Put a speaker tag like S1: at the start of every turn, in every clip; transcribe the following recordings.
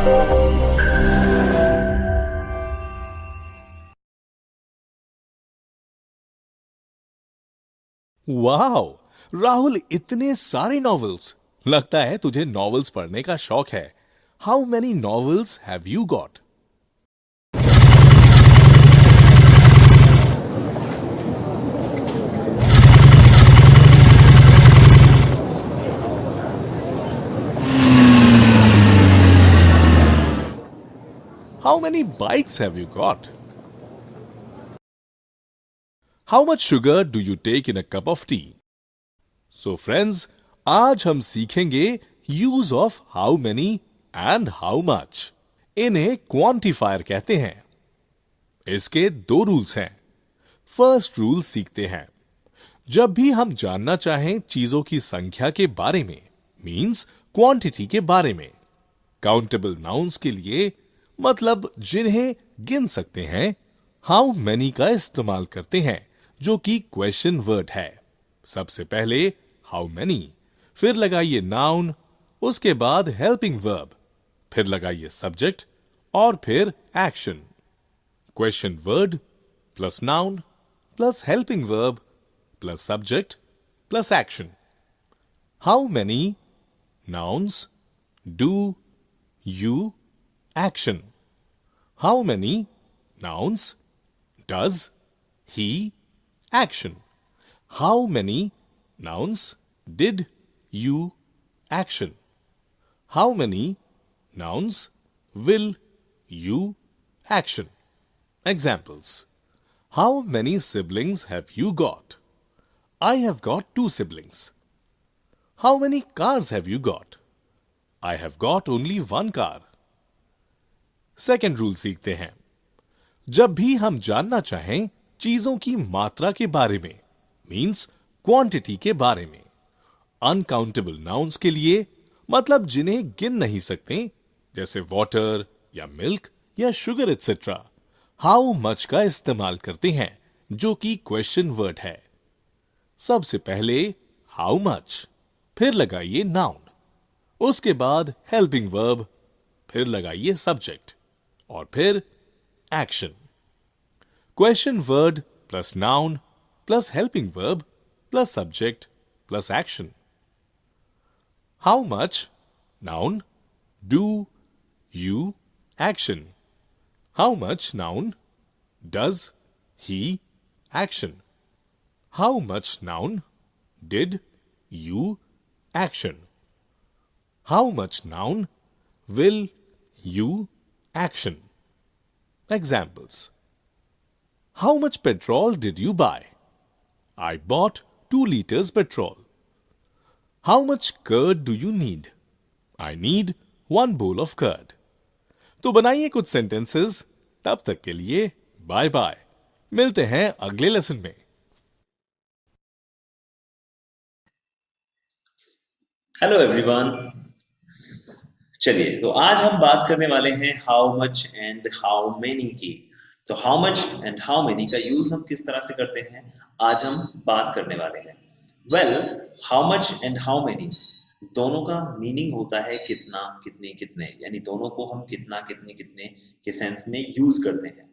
S1: वाह राहुल, इतने सारे नॉवेल्स! लगता है तुझे नॉवेल्स पढ़ने का शौक है। How many novels have you got? How many bikes have you got? How much sugar do you take in a cup of tea? So friends, आज हम सीखेंगे use of how many and how much. इन्हें quantifier कहते हैं। इसके दो rules हैं। First rule सीखते हैं। जब भी हम जानना चाहें चीजों की संख्या के बारे में, मींस क्वांटिटी के बारे में, काउंटेबल नाउन्स के लिए, मतलब जिन्हें गिन सकते हैं, हाउ मेनी का इस्तेमाल करते हैं, जो कि क्वेश्चन वर्ड है। सबसे पहले हाउ मेनी, फिर लगाइए नाउन, उसके बाद हेल्पिंग वर्ब, फिर लगाइए सब्जेक्ट और फिर action. Question word plus noun plus helping verb plus subject plus action. How many, nouns, do, you, action. How many, nouns, does, he, action. How many, nouns, did, you, action. How many, nouns, will, you, action. Examples. How many siblings have you got? I have got 2 siblings. How many cars have you got? I have got only 1 car. Second rule सीखते हैं। जब भी हम जानना चाहें चीजों की मात्रा के बारे में, मींस क्वांटिटी के बारे में, अनकाउंटेबल नाउन्स के लिए, मतलब जिन्हें गिन नहीं सकते, जैसे वाटर या मिल्क या शुगर एटसेट्रा, हाउ मच का इस्तेमाल करते हैं, जो कि क्वेश्चन वर्ड है। सबसे पहले हाउ मच, फिर लगाइए नाउन, उसके बाद हेल्पिंग वर्ब, फिर लगाइए सब्जेक्ट और फिर action. Question word plus noun plus helping verb plus subject plus action. How much, noun, do, you, action. How much, noun, does, he, action. How much, noun, did, you, action. How much, noun, will, you, action. Examples. How much petrol did you buy? I bought 2 liters petrol. How much curd do you need? I need 1 bowl of curd. तो बनाइए कुछ sentences. तब तक के लिए bye bye. मिलते हैं अगले लेसन में।
S2: Hello everyone. चलिए, तो आज हम बात करने वाले हैं how much and how many की। तो how much and how many का यूज हम किस तरह से करते हैं, आज हम बात करने वाले हैं। Well, how much and how many दोनों का मीनिंग होता है कितना, कितने, कितने, यानी दोनों को हम कितना, कितने, कितने के सेंस में यूज करते हैं।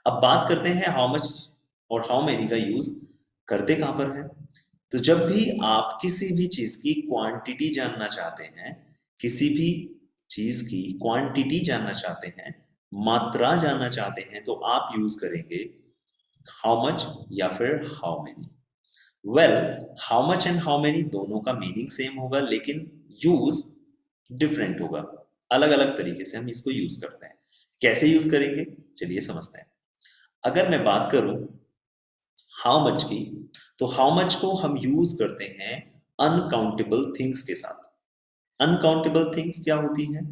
S2: अब बात करते हैं हाउ मच और हाउ मेनी का यूज करते कहां पर है। तो जब भी आप किसी भी चीज की क्वांटिटी जानना चाहते हैं, किसी भी चीज की क्वांटिटी जानना चाहते हैं, मात्रा जानना चाहते हैं, तो आप यूज करेंगे हाउ मच या फिर how many. Well, how much and how many दोनों का मीनिंग सेम होगा, लेकिन यूज डिफरेंट होगा। अलग अलग तरीके से हम इसको यूज करते हैं। कैसे यूज करेंगे, चलिए समझते हैं। अगर मैं बात करूं हाउ मच की, तो हाउ मच को हम यूज करते हैं अनकाउंटेबल थिंग्स के साथ। अनकाउंटेबल थिंग्स क्या होती हैं?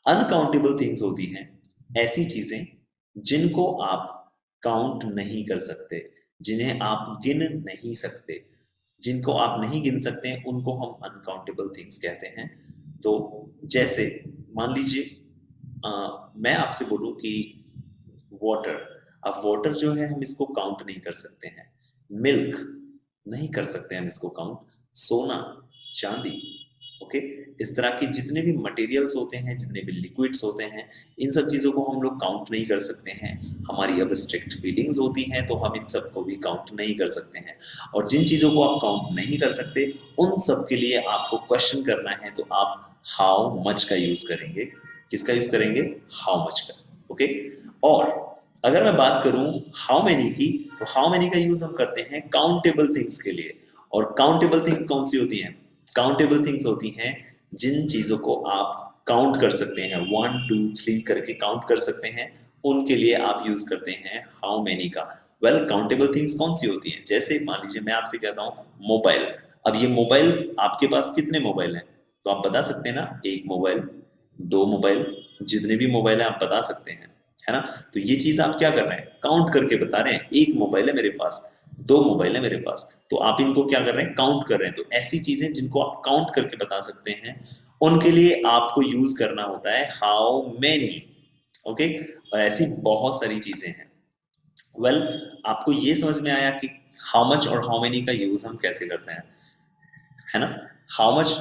S2: अनकाउंटेबल थिंग्स होती हैं ऐसी चीजें जिनको आप काउंट नहीं कर सकते, जिन्हें आप गिन नहीं सकते। जिनको आप नहीं गिन सकते उनको हम अनकाउंटेबल थिंग्स कहते हैं। तो जैसे मान लीजिए मैं आपसे बोलूं कि वाटर, अब वाटर जो है हम इसको काउंट नहीं कर सकते हैं। मिल्क नहीं कर सकते हम इसको काउंट। सोना, चांदी, ओके। इस तरह के जितने भी मटेरियल्स होते हैं, जितने भी लिक्विड्स होते हैं, इन सब चीज़ों को हम लोग काउंट नहीं कर सकते हैं। हमारी अब स्ट्रिक्ट फीलिंग्स होती हैं तो हम इन सब को भी काउंट नहीं कर सकते हैं। और जिन चीज़ों को आप काउंट नहीं कर सकते, उन सब के लिए आपको क्वेश्चन करना है, तो आप हाउ मच का यूज़ करेंगे। किसका यूज़ करेंगे? हाउ मच का। ओके। और अगर मैं बात करूं हाउ मेनी की, तो हाउ मेनी का यूज़ हम करते हैं काउंटेबल थिंग्स के लिए। और काउंटेबल थिंग्स कौन सी होती हैं? काउंटेबल थिंग्स होती हैं जिन चीज़ों को आप काउंट कर सकते हैं, 1 2 3 करके काउंट कर सकते हैं, उनके लिए आप यूज़ करते हैं हाउ मेनी का। वेल, काउंटेबल थिंग्स कौन सी होती हैं? जैसे मान लीजिए मैं आपसे कहता हूँ मोबाइल। अब ये मोबाइल, आपके पास कितने मोबाइल हैं? तो आप बता सकते हैं ना, 1 मोबाइल, 2 मोबाइल, जितने भी मोबाइल हैं आप बता सकते हैं, है ना? तो ये चीज़ आप क्या कर रहे हैं? काउंट करके बता रहे हैं। 1 मोबाइल है मेरे पास, 2 मोबाइल है मेरे पास, तो आप इनको क्या कर रहे हैं? काउंट कर रहे हैं। तो ऐसी चीजें जिनको आप काउंट करके बता सकते हैं, उनके लिए आपको यूज करना होता है हाउ मेनी। ओके। और ऐसी बहुत सारी चीजें हैं। वेल, आपको ये समझ में आया कि हाउ मच और हाउ मेनी का यूज हम कैसे करते हैं, है ना? हाउ मच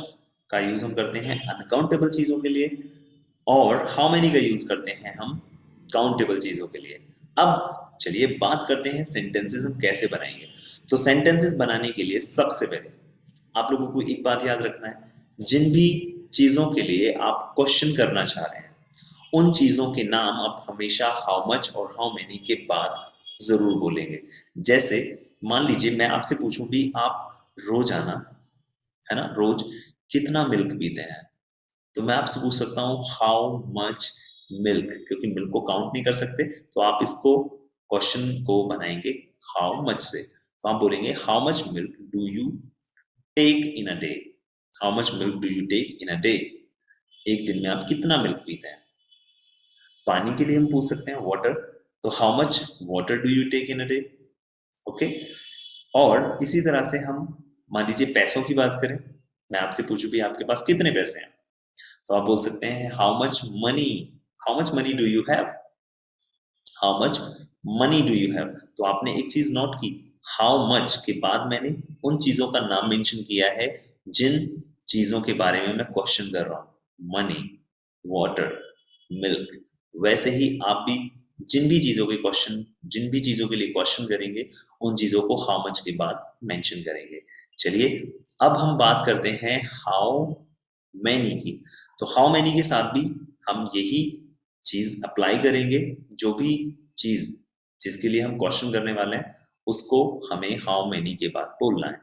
S2: का यूज हम करते हैं अनकाउंटेबल चीजों के लिए, और हाउ मेनी का यूज करते हैं हम काउंटेबल चीजों के लिए। अब चलिए बात करते हैं सेंटेंसेस हम कैसे बनाएंगे। तो सेंटेंसेस बनाने के लिए सबसे पहले आप लोगों को एक बात याद रखना है, जिन भी चीजों के लिए आप क्वेश्चन करना चाह रहे हैं, उन चीजों के नाम आप हमेशा हाउ मच और हाउ मेनी के बाद जरूर बोलेंगे। जैसे मान लीजिए मैं आपसे पूछूं भी आप रोजाना, है ना, रोज कितना मिल्क पीते हैं, तो मैं आपसे पूछ सकता हूँ हाउ मच मिल्क, क्योंकि मिल्क को काउंट नहीं कर सकते, तो आप इसको क्वेश्चन को बनाएंगे हाउ मच से। तो आप बोलेंगे how much milk do you take in a day. How much milk do you take in a day. एक दिन में आप कितना मिल्क पीते हैं। पानी के लिए हम पूछ सकते हैं वाटर, तो how much water do you take in a day. Okay. और इसी तरह से हम मान लीजिए पैसों की बात करें, मैं आपसे पूछूं भी आपके पास कितने पैसे हैं, तो आप बोल सकते हैं how much money do you have. How much money do you have. तो आपने एक चीज नोट की, हाउ मच के बाद मैंने उन चीजों का नाम मेंशन किया है जिन चीजों के बारे में मैं क्वेश्चन कर रहा हूं, मनी, वाटर, मिल्क। वैसे ही आप भी जिन भी चीजों के लिए क्वेश्चन करेंगे, उन चीजों को हाउ मच के बाद मेंशन करेंगे। चलिए अब हम बात करते हैं हाउ मैनी की। तो हाउ मैनी के साथ भी हम यही चीज अप्लाई करेंगे। जो भी चीज जिसके लिए हम क्वेश्चन करने वाले हैं, उसको हमें हाउ मैनी के बाद बोलना है।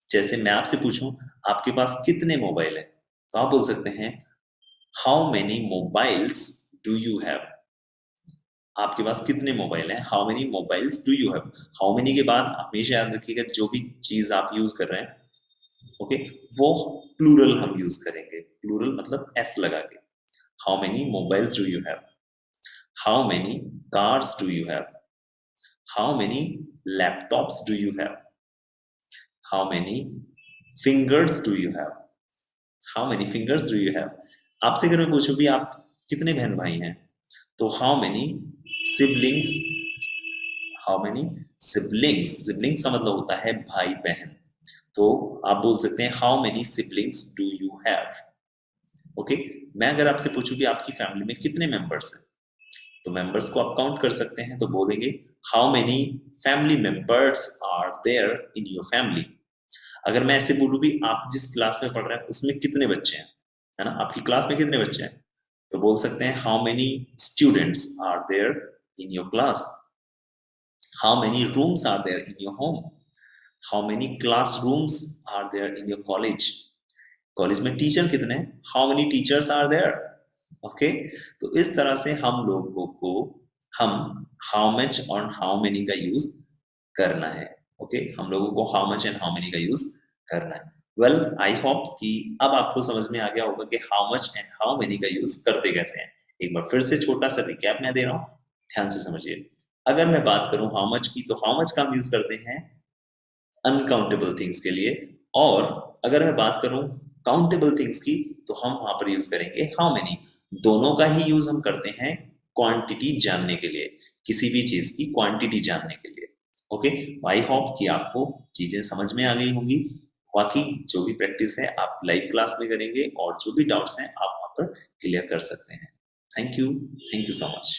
S2: जैसे मैं आपसे पूछूं आपके पास कितने मोबाइल है, तो आप बोल सकते हैं how many mobiles do you have. आपके पास कितने मोबाइल हैं, how many mobiles do you have. How many के बाद हमेशा याद रखिएगा जो भी चीज आप यूज कर रहे हैं, ओके, वो प्लूरल हम यूज करेंगे। प्लूरल मतलब एस लगा के। How many mobiles do you have, how many cars do you have, how many laptops do you have, how many fingers do you have, how many fingers do you have. आपसे अगर मैं पूछूं भी आप कितने बहन भाई हैं, तो how many siblings, how many siblings. Siblings का मतलब होता है भाई बहन, तो आप बोल सकते हैं how many siblings do you have. Okay. मैं अगर आपसे पूछूं कि आपकी फैमिली में कितने मेंबर्स हैं, तो मेंबर्स को आप काउंट कर सकते हैं, तो बोलेंगे how many family members are there in your family. अगर मैं ऐसे बोलूं भी आप जिस क्लास में पढ़ रहे हैं उसमें कितने बच्चे हैं, है ना, आपकी क्लास में कितने बच्चे हैं, तो बोल सकते हैं how many students are there in your class, how many rooms are there in your home, how many classrooms are there in your college. College में टीचर कितने हैं, how many teachers are there. Okay. तो इस तरह से हम लोगों को हम हाउ मच और हाउ मेनी का यूज करना है। ओके। हम लोगों को how much and how many का यूज करना है। वेल, आई होप कि अब आपको समझ में आ गया होगा कि how much and how many का यूज करते कैसे हैं। एक बार फिर से छोटा सा रिकैप मैं दे रहा हूँ, ध्यान से समझिए। अगर मैं बात करूं हाउ मच की, तो हाउ मच का हम यूज करते हैं अनकाउंटेबल थिंग्स के लिए, और अगर मैं बात करूं काउंटेबल थिंग्स की, तो हम वहां पर यूज करेंगे हाउ मेनी। दोनों का ही यूज हम करते हैं क्वांटिटी जानने के लिए, किसी भी चीज की क्वांटिटी जानने के लिए। ओके। आई होप कि आपको चीजें समझ में आ गई होंगी। बाकी जो भी प्रैक्टिस है आप लाइव क्लास में करेंगे और जो भी डाउट्स हैं आप वहां पर क्लियर कर सकते हैं। Thank you so much.